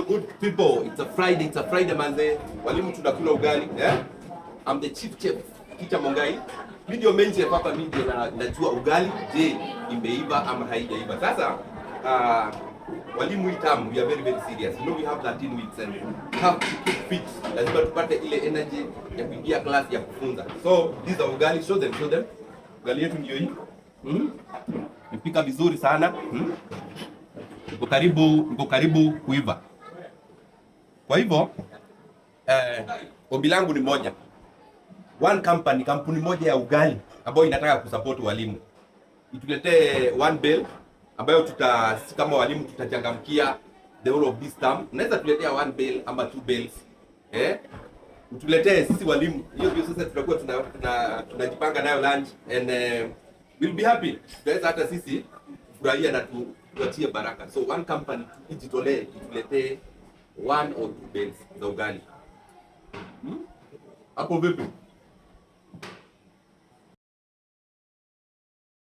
good people. It's a Friday manze. Walimu tunakula ugali, I'm the chief chef, Peter Mongai. Mimi ndio main chef hapa, mimi ndio najua ugali je imeiva ama haijaiva. Sasa walimu itamu, we are very very serious. You know we have 13 weeks and have to keep fit. Lazima tupate ile energy ya kuingia class ya kufunza. So these are ugali, show them. Ugali yetu ndio hii. Nipika vizuri sana. Niko karibu kuiva. Kwa hivyo ombi langu ni moja. Kampuni moja ya ugali ambayo inataka kusupport walimu. Ituletee one bale ambayo kama walimu tutachangamkia the whole of this term. Unaweza tuletea one bale ama two bales. Utuletee sisi walimu. Hiyo ndio sasa tutakuwa tunajipanga nayo lunch and we'll be happy. Tunaweza hata sisi furahia na tuachie baraka. So one company ijitolee ituletee one or two bales za ugali. Hapo vipi?